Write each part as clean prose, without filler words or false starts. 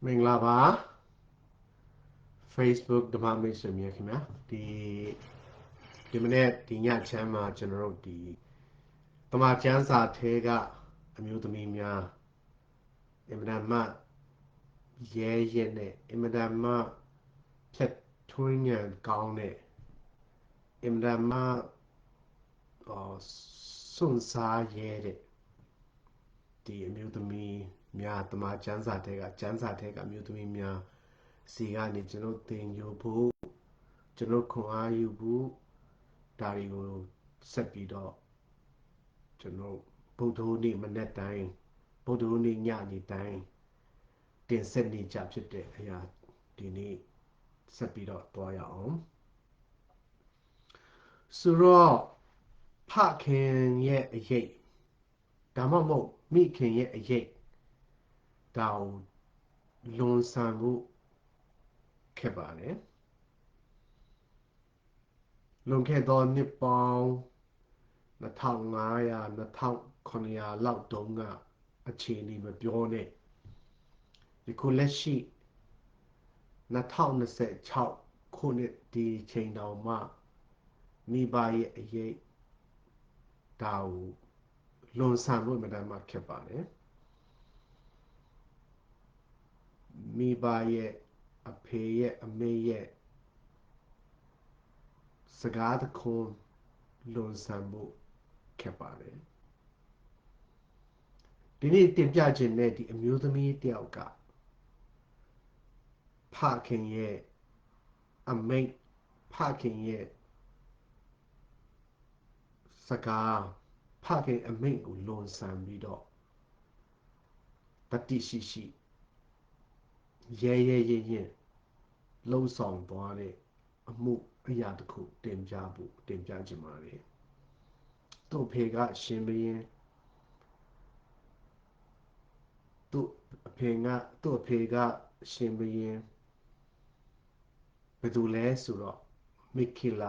မင်္ဂလာပါ Facebook ဓမ္မမိတ်ဆွေများခင်ဗျာဒီမနေ့ဒီညချမ်းမှာကျွန်တော်တို့ဒီတမန်ကျမ်းစာထဲကအမျိုးသမီးများအင်မတန်မှရဲရဲနဲ့အင်မတန်မှဖြတ်ထွင်းဉာဏ်ကောင်းတဲ့အင်မတန်မှစွန့်စားရဲတဲ့ဒီအမျိုးသမီးများတမန်ကျမ်းစာထဲကအမျိုးသမီးများစီကနေကျွန်တော်သင်ယူဖို့ကျွန်တော်ခွန်အားယူဖို့ဒါတွေကိုဆက်ပြီးတော့ကျွန်တော်ဗုဒ္ဓဟူးနေ့မနေ့တိုင်းဗုဒ္ဓဟူးနေ့ညနေတိုင်းတင်ဆက်နေကြဖြစ်တဲ့အရာဒီနေ့ဆက်ပြီးတော့တွားရအောင်ဆိုတော့ဖခင်ရဲ့အရေးဒါမှမဟုတ်မိခင်ရဲ့အရေးဒါကိုလွန်ဆန်ဖို့ခဲ့ပါတယ်လွန်ခဲ့သောနှစ်ပေါင်း2500 2900လောက်တုန်းကအခြေအနေမပြောနဲ့ဒီခုလက်ရှိ2026ခုနှစ်ဒီချိန်တောင်မှမိဘရဲ့အရေးဒါကိုလွန်ဆန်လို့မတမ်းမှဖြစ်ပါတယ်မိဘရဲ့အဖေရဲ့အမေရဲ့စကားတခွန်းလွန်ဆန်ဖို့ခဲ့ပါတယ်ဒီနေ့တင်ပြခြင်းနဲ့ဒီအမျိုးသမီးတယောက်ကဖခင်ရဲ့အမိန့်ဖခင်ရဲ့စကားဖခင်အမိန့်ကိုလွန်ဆန်ပြီးတော့တတိရှိရှိရဲရဲရင်လှုံ့ဆော်သွားတဲ့အမှုအရာတစ်ခုတင်ပြခြင်းပါတယ်သူ့ဖေကရှင်ဘုရင်သူ့အဖေကရှင်ဘုရင်ဘယ်သူလဲဆိုတော့မိခိလ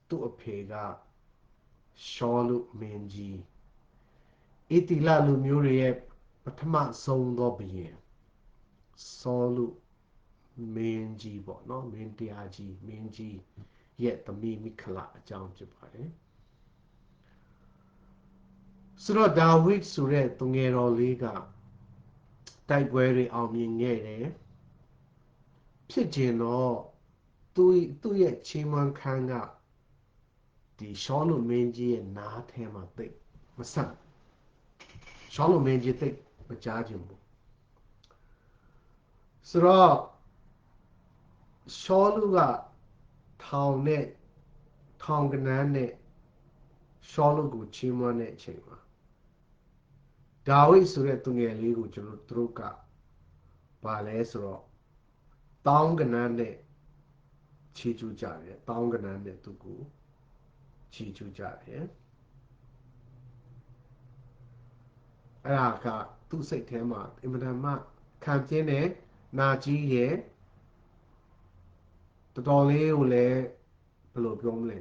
သူ့အဖေကရှောလုမင်းကြီးဣတိလလူမျိုးတွေရဲ့ပထမဆုံးသောဘုရင်ဆောလုမင်းကြီးပေါ့နော်မင်းတရားကြီးမင်းကြီးရဲ့သမီးမိခလအကြောင်းဖြစ်ပါတယ်ဆိုတော့ဒါဝိဒ်ဆိုတဲ့သူငယ်တော်လေးကတိုက်ပွဲတွေအောင်မြင်ခဲ့တယ်ဖြစ်ခြင်းတော့သူ့ရဲ့ချီးမွမ်းခန်းကဒီရှောလုမင်းကြီးရဲ့နားထဲမှာသိမဆန့်ရှောလုမင်းကြီးသိမကြားခြင်းဘူးဆိုတော့ရှောလုကထောင်ကနန်းနဲ့ရှောလုကိုချီးမွမ်းတဲ့အချိန်မှာဒါဝိဒ်ဆိုတဲ့သူငယ်လေးကိုသူတို့ကဘာလဲဆိုတော့တောင်းကနန်းနဲ့ချီးကျူးကြတယ်တောင်းကနန်းနဲ့သူကိုချီးကျူးကြတယ်အဲ့ဒါကသူ့စိတ်ထဲမှာအင်မတန်မှခံပြင်းတယ်နာကြီးရဲ့တော်တော်လေးကိုလည်းဘယ်လိုပြောမလဲ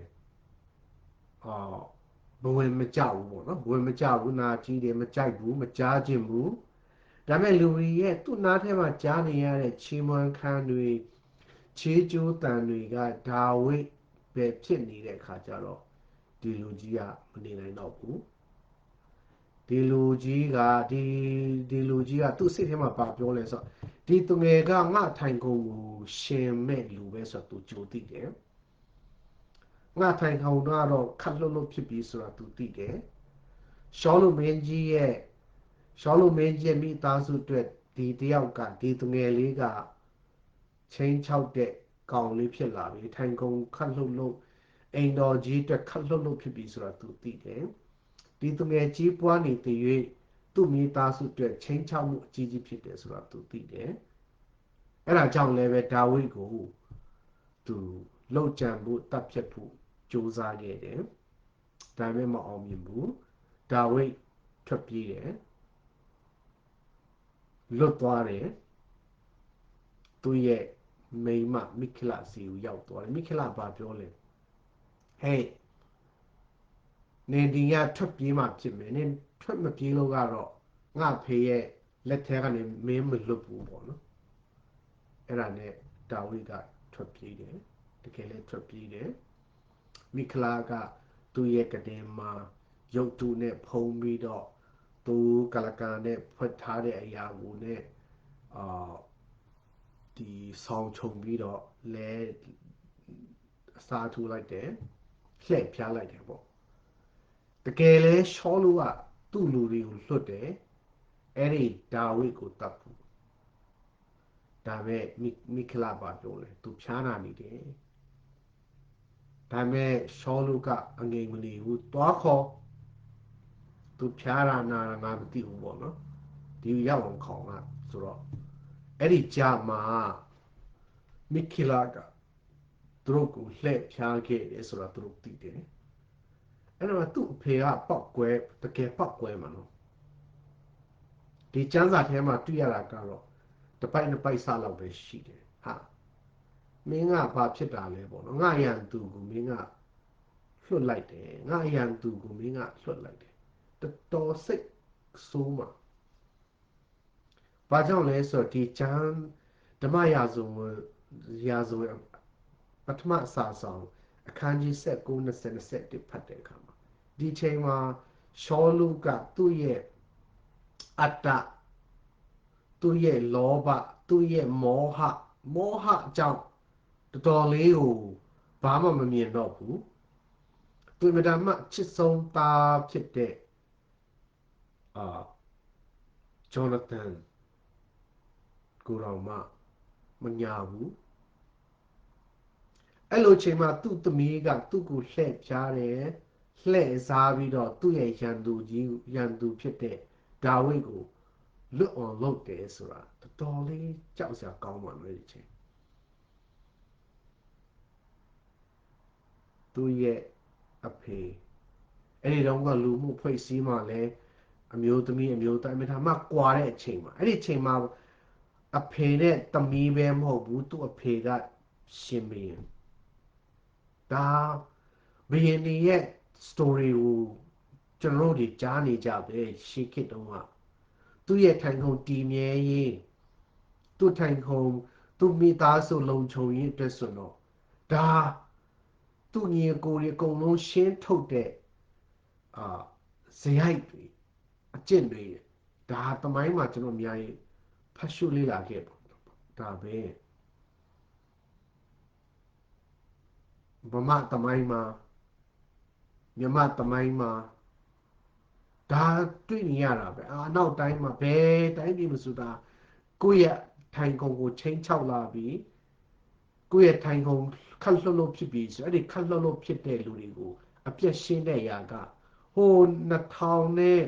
ဘဝင်မကြောက်ဘူးပေါ့နော်ဘဝင်မကြောက်ဘူးနာကြီးတယ်မကြိုက်ဘူးမကြားခြင်းဘူးဒါပေမဲ့လူတွေရဲ့သူ့နားထဲမှာကြားနေရတဲ့ချီးမွမ်းခန်းတွေချေးကျိုးတန်တွေကဒါဝိဒ်ပဲဖြစ်နေတဲ့အခါကျတော့ဒီလူကြီးကမနေနိုင်တော့ဘူးဒီလူကြီးကသူ့စိတ်ထဲမှာပါပြောလဲဆိုတော့ဒီသူငယ်ကငါထိုင်ကုန်ကိုရှင်မဲ့လူပဲဆိုတော့သူကြိုသိတယ်ငါထိုင်ကုန်တော့ခတ်လွတ်ဖြစ်ပြီးဆိုတာသူသိတယ်ရှောလုမင်းကြီးရဲ့မိသားစုအတွက်ဒီတယောက်ကဒီသူငယ်လေးကချင်းချောက်တဲ့ကောင်လေးဖြစ်လာပြီထိုင်ကုန်ခတ်လွတ်အိမ်တော်ကြီးအတွက်ခတ်လွတ်ဖြစ်ပြီးဆိုတာသူသိတယ်ဒီသူငယ်ကြီးပွားနေတဲ့၍သူ့မိသားစုအတွက်ချင်းချောက်မှုအကြီးကြီးဖြစ်တယ်ဆိုတာသူသိတယ်အဲ့ဒါကြောင့်လည်းပဲဒါဝိဒ်ကိုသူလှုပ်ကြံဖို့တပ်ဖြတ်ဖို့ကြိုးစားခဲ့တယ်ဒါပေမဲ့မအောင်မြင်ဘူးဒါဝိဒ်ထွက်ပြေးတယ်လွတ်သွားတယ်သူ့ရဲ့မိန်းမမိခလစီကိုရောက်သွားတယ်မိခလဘာပြောလဲဟေးနင်ဒီကထွက်ပြေးမှဖြစ်မယ်နင်ထွက်မပြေးလို့ကတော့ငါဖေရဲ့ လက်ထဲကနေမင်းမလွတ်ဘူးပေါ့နော်အဲ့ဒါနဲ့ဒါဝိဒ်ကထွက်ပြေးတယ်တကယ်လည်းထွက်ပြေးတယ်မိခလာကသူ့ရဲ့ကတင်မှာရုပ်တုနဲ့ဖုံးပြီးတော့သူကလကာနဲ့ဖွက်ထားတဲ့အရာကိုနဲ့အာဒီဆောင်းချုံပြီးတော့လဲအစားထိုးလိုက်တယ်လှည့်ဖြားလိုက်တယ်ပေါ့တကယ်လဲရှောလူကသူ့လူတွေကိုလွတ်တယ်အဲ့ဒီဒါဝိဒ်ကိုတတ်ဖို့ဒါပဲမိခလာပါပြောတယ်သူဖြားနာနေတယ်ဒါမဲ့ရှောလူကအငြိမ်မနေဘူးသွားခေါ်သူဖြားတာနာငါမသိဘူးပေါ့နော်ဒီရောက်အောင်ခေါင်ကဆိုတော့အဲ့ဒီကြာမှာမိခလာကသူတို့ကိုလှည့်ဖြားခဲ့တယ်ဆိုတော့သူတို့သိတယ်အဲ့တော့သူ့အဖေကပောက်ကွဲတကယ်ပောက်ကွဲမှာနော်ဒီကျမ်းစာထဲမှာတွေ့ရတာကတော့တပိုက်နှစ်ပိုက်စလောက်ပဲရှိတယ်ဟာမင်းကဘာဖြစ်တာလဲပေါ့နော်ငါရန်သူကိုမင်းကလွတ်လိုက်တယ်ငါရန်သူကိုမင်းကလွတ်လိုက်တယ်တော်တော်စိတ်ဆိုးမှာဘာကြောင့်လဲဆိုတော့ဒီကျမ်းဓမ္မရာဇဝင်ပထမအစာဆောင်အခန်းကြီး19 20 21ဖတ်တဲ့အခါမှာဒီချိန်မှာရှောလူကသူ့ရဲ့အတ္တသူ့ရဲ့လောဘသူ့ရဲ့မောဟအကြောင်းတော်တော်လေးကိုဘာမှမမြင်တော့ဘူးသူမတမ်းမှချစ်ဆုံးသားဖြစ်တဲ့အာဂျောနသန်ကိုတော်မှမညာဘူးအဲ့လိုချိန်မှာသူ့သမီးကသူ့ကိုလှည့်ဖြားတယ်လှည့်စားပြီးတော့သူ့ရဲ့ရန်သူဖြစ်တဲ့ဒါဝိဒ်ကိုလွတ်အောင်လုပ်တယ်ဆိုတာတော်တော်လေးကြောက်စရာကောင်းပါလို့ဒီချိန်သူ့ရဲ့အဖေအဲ့ဒီတော့ကလူမှုဖွဲ့စည်းမှလည်းအမျိုးသမီးအမျိုးသားအမြဲတမ်းမှကွာတဲ့အချိန်မှာအဲ့ဒီချိန်မှာအဖေနဲ့သမီးပဲမဟုတ်ဘူးသူ့အဖေကရှင်ဘရင်ဒါဘယင်းရဲ့ story ကိုကျွန်တော်တို့ကြားနေကြပဲရှေးခေတ်တုန်းကသူ့ရဲ့ထိုင်ခုံတည်မြဲရေးသူ့ထိုင်ခုံသူ့မိသားစုလုံခြုံရေးအတွက်ဆိုတော့ဒါသူ့ညီကိုတွေအကုန်လုံးရှင်းထုတ်တဲ့အာဇယိုက်တွေအကျင့်တွေဒါသမိုင်းမှာကျွန်တော်အများကြီးဖတ်ရှုလေ့လာခဲ့ပေါ့ဒါပဲဗမာသမိုင်းမှာမြန်မာသမိုင်းမှာဒါတွေ့နေရတာပဲနောက်တိုင်းမှာဘယ်တိုင်းပြည်မဆိုတာကိုယ့်ရဲ့ထိုင်ကုန်ကိုချင်းချောက်လာပြီးကိုယ့်ရဲ့ထိုင်ကုန်ခက်လှုပ်လှုပ်ဖြစ်ပြီးဆိုအဲ့ဒီခက်လှုပ်လှုပ်ဖြစ်တဲ့လူတွေကိုအပြတ်ရှင်းတဲ့ຢာကဟို2000နဲ့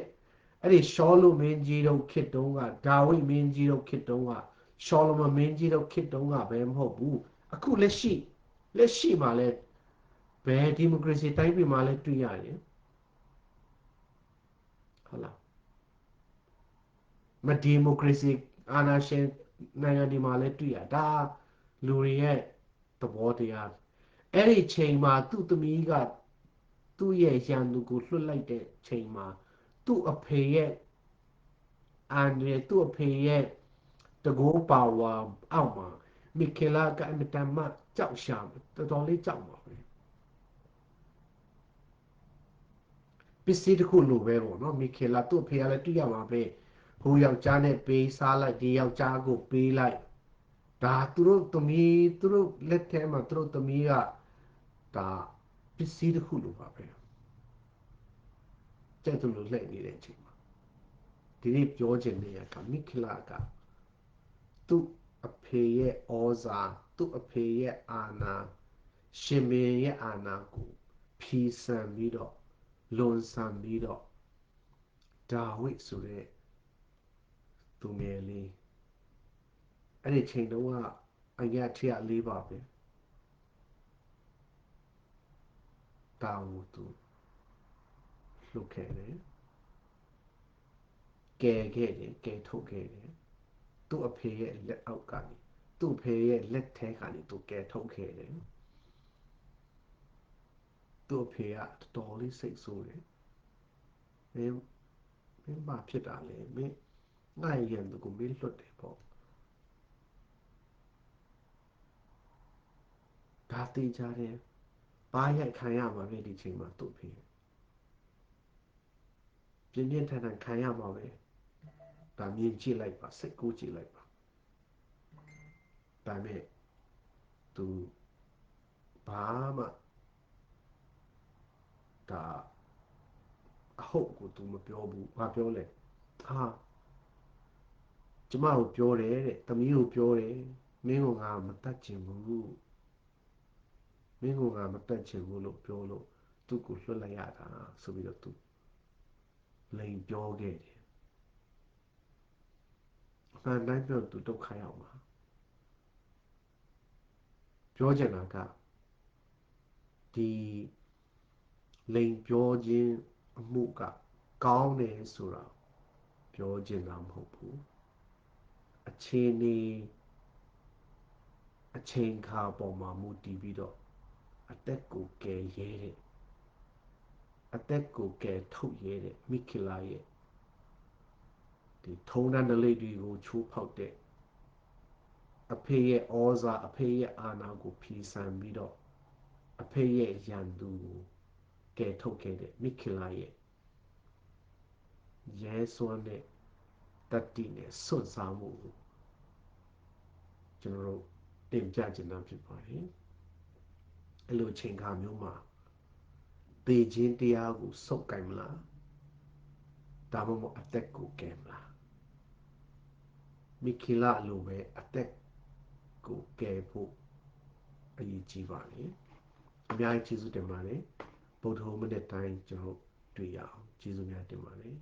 အဲ့ဒီရှောလုမင်းကြီးတို့ခေတ်တုန်းကဒါဝိဒ်မင်းကြီးတို့ခေတ်တုန်းကရှောလမုန်မင်းကြီးတို့ခေတ်တုန်းကပဲမဟုတ်ဘူးအခုလက်ရှိမှာလဲဘယ်ဒီမိုကရေစီတိုင်းပြည်မှာလဲတွေ့ရတယ်ဟုတ်လားမဒီမိုကရေစီအာဏာရှင်နိုင်ငံဒီမှာလဲတွေ့ရဒါလူတွေရဲ့သဘောတရားအဲ့ဒီချိန်မှာသူ့သမီးကသူ့ရဲ့ရန်သူကိုလွှတ်လိုက်တဲ့ချိန်မှာသူ့အဖေရဲ့အန်ရသူ့အဖေရဲ့တကောပါဝါအောက်မှာမိခေလာကအမြဲတမ်းကြောက်ရှာတော်တော်လေးကြောက်ပါပဲပစ္စည်းတစ်ခုလိုပဲပေါ့နော်မိခေလာသူ့အဖေကလည်းတွေ့ရမှာပဲဟိုယောက်ျားနဲ့ပေးစားလိုက်ဒီယောက်ျားကိုပေးလိုက်ဒါသူတို့သမီးသူတို့လက်ထဲမှာသူတို့သမီးကဒါပစ္စည်းတစ်ခုလိုပါပဲကျဲ့သူလိုလှည့်နေတဲ့အချိန်မှာဒီနေ့ပြောချင်တဲ့ကမိခလာကသူ့အဖေရဲ့ဩဇာသူ့အဖေရဲ့အာဏာရှင်ဘုရင်ရဲ့အာဏာကိုဖီဆန်ပြီးတော့လွန်ဆန်ပြီးတော့ဒါဝိဒ်ဆိုတဲ့သူငယ်လေးအဲ့ဒီချိန်တုန်းကအငတ်ထရလေးပါပဲတာဝူသူလှုပ်ခဲ့တယ်ကယ်ခဲ့တယ်ကယ်ထုတ်ခဲ့တယ်သူ့အဖေရဲ့လက်အောက်ကနေသူ့အဖေရဲ့လက်ထဲကနေသူကယ်ထုတ်ခဲ့တယ်သူ့အဖေကတော်တော်လေးစိတ်ဆိုးတယ်မင်းဘာဖြစ်တာလဲမင်း ငါ့ရဲ့ရန်သူကိုမင်းလွတ်တယ်ပေါ့ဒါတေးကြတယ်ဘာရိုက်ခံရမှာပဲဒီချိန်မှာသူ့ဖေပြင်းပြင်းထန်ထန်ခံရမှာပဲဒါမြင်ကြည့်လိုက်ပါစိတ်ကူးကြည့်လိုက်ပါဒါမဲ့သူဘာမှဒါအဟုတ်ကိုသူမပြောဘူးဘာပြောလဲဟာကျမကိုပြောတယ်တဲ့သမီးကိုပြောတယ်မင်းကငါမတတ်ချင်ဘူးမင်းကငါမတတ်ချင်ဘူးလို့ပြောလို့သူ့ကိုလွှတ်လိုက်ရတာဆိုပြီးတော့သူလိန်ပြောခဲ့တယ်အမှန်တိုင်းပြောသူဒုက္ခရောက်မှာပြောချင်တာကဒီလိန်ပြောခြင်းအမှုကကောင်းတယ်ဆိုတာပြောချင်တာမဟုတ်ဘူးအခြေအနေအချိန်ခါပေါ်မှာမူတည်ပြီးတော့အသက်ကိုကယ်ရဲတဲ့အသက်ကိုကယ်ထုတ်ရဲတဲ့မိခလာရဲ့ဒီထုံးတမ်းဓလေ့တွေကိုချိုးဖောက်တဲ့အဖေရဲ့ဩဇာအဖေရဲ့အာဏာကိုဖီဆန်ပြီးတော့အဖေရဲ့ရန်သူကိုကယ်ထုတ်ခဲ့တဲ့မိခလာရဲ့ရဲစွမ်းတဲ့တတိနဲ့စွန့်စားမှုကိုကျွန်တော်တို့တင်ပြချင်တာဖြစ်ပါတယ်အဲ့လိုချိန်ခါမျိုးမှာသေခြင်းတရားကိုစုပ်ကိုင်မလားဒါမှမဟုတ်အသက်ကိုကယ်မလားမိခလာလိုပဲအသက်ကိုကယ်ဖို့အရေးကြီးပါလေအများကြီးကျေးဇူးတင်ပါတယ်ဗုဒ္ဓဟူးမိနစ်တိုင်းကျွန်တော်တွေ့ရအောင်ကျေးဇူးများတင်ပါတယ်